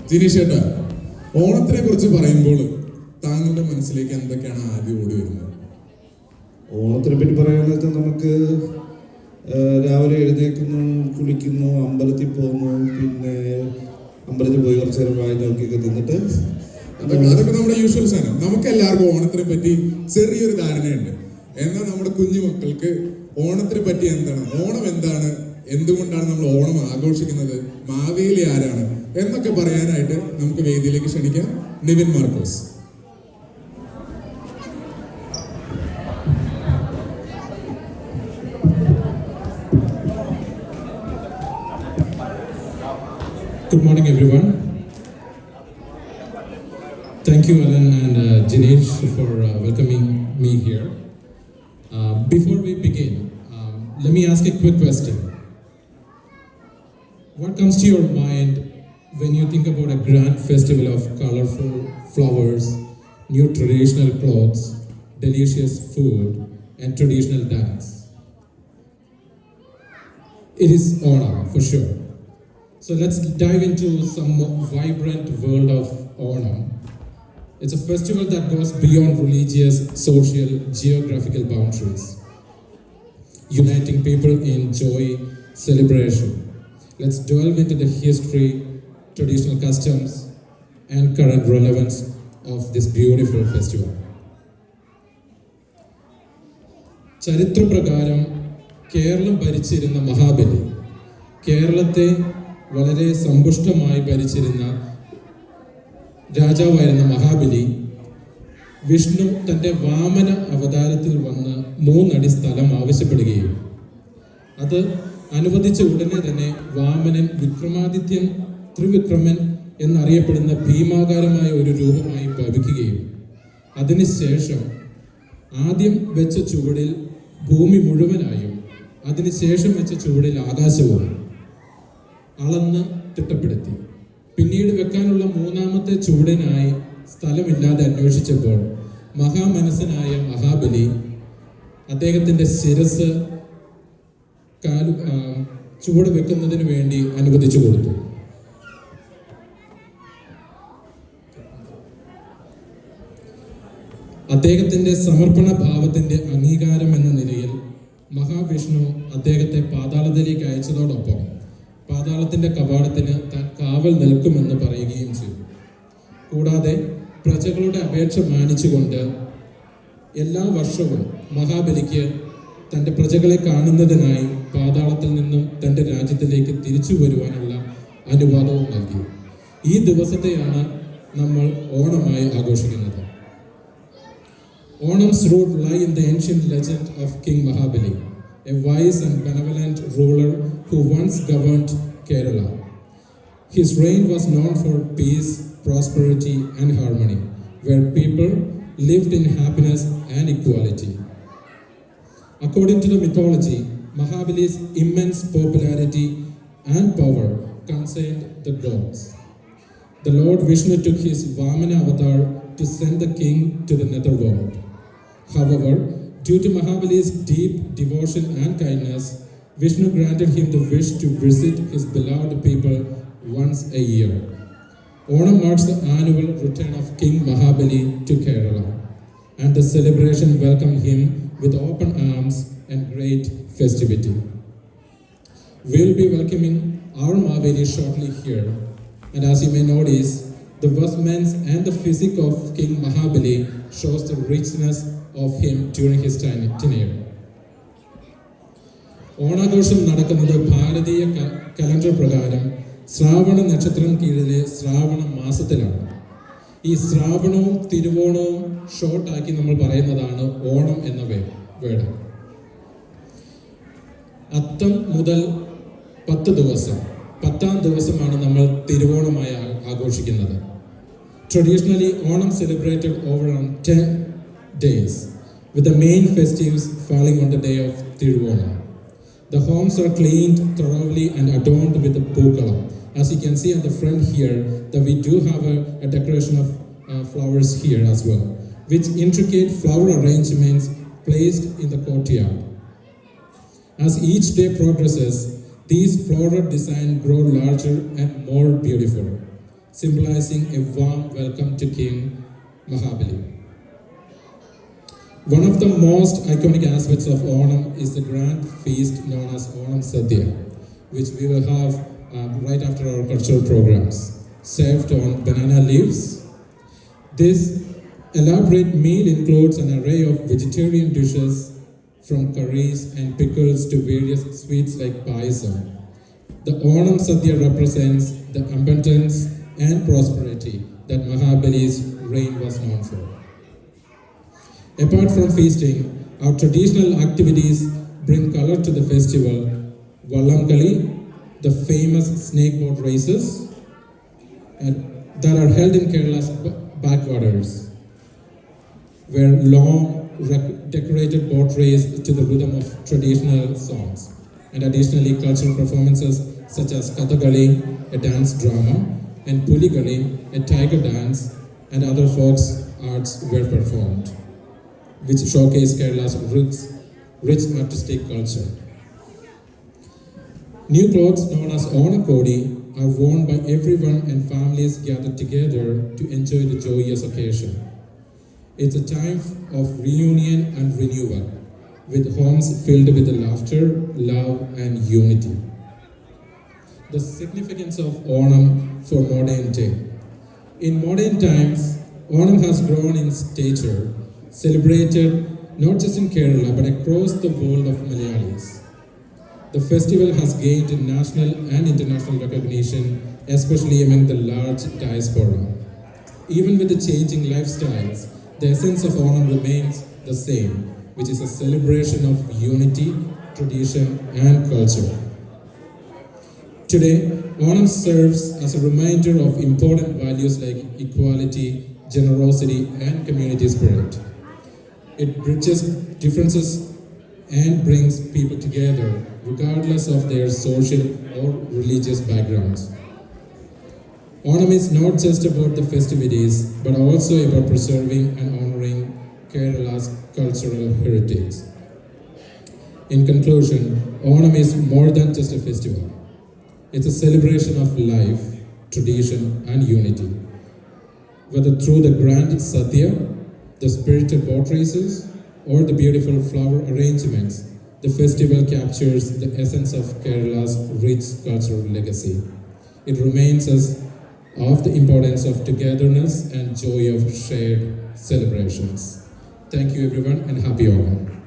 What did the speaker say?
ജിനീഷ് ചേട്ടാ, ഓണത്തിനെ കുറിച്ച് പറയുമ്പോൾ താങ്കളുടെ മനസ്സിലേക്ക് എന്തൊക്കെയാണ് ആദ്യം ഓടി വരുന്നത്? ഓണത്തിനെ പറ്റി പറയാന്ന് വെച്ചാൽ നമുക്ക് രാവിലെ എഴുന്നേൽക്കുന്നു, കുളിക്കുന്നു, അമ്പലത്തിൽ പോകുന്നു, പിന്നെ അമ്പലത്തിൽ പോയി കുറച്ച് നേരം വായി നോക്കിയൊക്കെ നിന്നിട്ട് അതൊക്കെ നമ്മുടെ യൂഷ്വൽ സാധനം. നമുക്ക് എല്ലാവർക്കും ഓണത്തിനെ പറ്റി ചെറിയൊരു ധാരണയുണ്ട്. എന്നാൽ നമ്മുടെ കുഞ്ഞു മക്കൾക്ക് ഓണത്തിനെ പറ്റി എന്താണ്, ഓണം എന്താണ്, എന്തുകൊണ്ടാണ് നമ്മൾ ഓണം ആഘോഷിക്കുന്നത്, മാവേലി ആരാണ് എന്നൊക്കെ പറയാനായിട്ട് നമുക്ക് വേദിയിലേക്ക് ക്ഷണിക്കാം Nivin Markose. Good morning, everyone. Thank you, Alan and Jinesh, for welcoming me here. Before we begin, let me ask a quick question. What comes to your mind when you think about a grand festival of colorful flowers, new traditional clothes, delicious food, and traditional dance? It is Onam, for sure. So let's dive into some vibrant world of Onam. It's a festival that goes beyond religious, social, geographical boundaries, uniting people in joy, celebration. Let's delve into the history, traditional customs, and current relevance of this beautiful festival. ചരിത്രപ്രകാരം Keralam ഭരിച്ചിരുന്ന മഹാബലി, കേരളത്തെ വളരെ സമ്പുഷ്ടമായി ഭരിച്ചിരുന്ന രാജാവായിരുന്ന മഹാബലി, വിഷ്ണു തൻ്റെ വാമന അവതാരത്തിൽ വന്ന് 3 അടി സ്ഥലം ആവശ്യപ്പെടുകയും അത് അനുവദിച്ച ഉടനെ തന്നെ വാമനൻ വിക്രമാദിത്യൻ, ത്രിവിക്രമൻ എന്നറിയപ്പെടുന്ന ഭീമാകാരമായ ഒരു രൂപമായി ഭവിക്കുകയും അതിനുശേഷം ആദ്യം വെച്ച ചുവടിൽ ഭൂമി മുഴുവനായും അതിനുശേഷം വെച്ച ചുവടിൽ ആകാശവും അളന്ന് തിട്ടപ്പെടുത്തി. പിന്നീട് വെക്കാനുള്ള 3ാമത്തെ ചുവടിനായി സ്ഥലമില്ലാതെ അന്വേഷിച്ചപ്പോൾ മഹാമനസ്സനായ മഹാബലി അദ്ദേഹത്തിന്റെ ശിരസ് ചുവട് വെക്കുന്നതിന് വേണ്ടി അനുവദിച്ചു കൊടുത്തു. അദ്ദേഹത്തിന്റെ സമർപ്പണ ഭാവത്തിന്റെ അംഗീകാരം എന്ന നിലയിൽ മഹാവിഷ്ണു അദ്ദേഹത്തെ പാതാളത്തിലേക്ക് അയച്ചതോടൊപ്പം പാതാളത്തിന്റെ കവാടത്തിന് താൻ കാവൽ നിൽക്കുമെന്ന് പറയുകയും ചെയ്തു. കൂടാതെ പ്രജകളുടെ അപേക്ഷ മാനിച്ചുകൊണ്ട് എല്ലാ വർഷവും മഹാബലിക്ക് തൻ്റെ പ്രജകളെ കാണുന്നതിനായി പാതാളത്തിൽ നിന്നും തൻ്റെ രാജ്യത്തിലേക്ക് തിരിച്ചു വരുവാനുള്ള അനുവാദവും നൽകി. ഈ ദിവസത്തെയാണ് നമ്മൾ ഓണമായി ആഘോഷിക്കുന്നത്. Onam's root lie in the ancient legend of King Mahabali, a wise and benevolent ruler who once governed Kerala. His reign was known for peace, prosperity, and harmony, where people lived in happiness and equality. According to the mythology, Mahabali's immense popularity and power concerned the gods. The Lord Vishnu took his Vamana avatar to send the king to the netherworld. However, due to Mahabali's deep devotion and kindness, Vishnu granted him the wish to visit his beloved people once a year. Onam marks the annual return of King Mahabali to Kerala, and the celebration welcomed him with open arms and great festivity. We will be welcoming our Mahabali shortly here, and as you may notice, the vestments and the physique of King Mahabali shows the richness of him during his tenure. ഓണാഘോഷം നടക്കുന്നത് ഭാരതീയ calendar പ്രകാരം ശ്രാവണ നക്ഷത്രം കീഴിലെ ശ്രാവണ മാസത്തിലാണ്. ഈ ശ്രാവണവും തിരുവോണവും ഷോർട്ടാക്കി നമ്മൾ പറയുന്നതാണ് ഓണം എന്ന വേർഡ്. അത്തം മുതൽ 10 ദിവസം, 10ാം ദിവസമാണ് നമ്മൾ തിരുവോണമായി ആഘോഷിക്കുന്നത്. Traditionally, Onam celebrated over 10 days, with the main festives falling on the day of Tiruvonam. The homes are cleaned thoroughly and adorned with the pookalam. As you can see on the front here, that we do have a decoration of flowers here as well, with intricate flower arrangements placed in the courtyard. As each day progresses, these floral designs grow larger and more beautiful, symbolizing a warm welcome to King Mahabali. One of the most iconic aspects of Onam is the grand feast known as Onam Sadhya, which we will have right after our cultural programs, served on banana leaves. This elaborate meal includes an array of vegetarian dishes, from curries and pickles to various sweets like payasam. The Onam Sadhya represents the abundance and prosperity that Mahabali's reign was known for. Apart from feasting, our traditional activities bring color to the festival. Vallamkali, the famous snake boat races that are held in Kerala's backwaters, where long decorated boat race to the rhythm of traditional songs, and additionally cultural performances such as Kathakali, a dance drama, and Puligali, a tiger dance, and other folk arts were performed, which showcase Kerala's rich artistic culture. New clothes known as Onakodi are worn by everyone and families gathered together to enjoy the joyous occasion. It's a time of reunion and renewal, with homes filled with laughter, love, and unity. The significance of Onam for modern day. In modern times, Onam has grown in stature, celebrated not just in Kerala but across the world of Malayalis. The festival has gained national and international recognition, especially among the large diaspora. Even with the changing lifestyles, the essence of Onam remains the same, which is a celebration of unity, tradition, and culture. Today, Onam serves as a reminder of important values like equality, generosity, and community spirit. It bridges differences and brings people together, regardless of their social or religious backgrounds. Onam is not just about the festivities, but also about preserving and honoring Kerala's cultural heritage. In conclusion, Onam is more than just a festival. It's a celebration of life, tradition, and unity. Whether through the grand Sadhya, the spirited boat races, or the beautiful flower arrangements, the festival captures the essence of Kerala's rich cultural legacy. It reminds us of the importance of togetherness and joy of shared celebrations. Thank you everyone and happy Onam.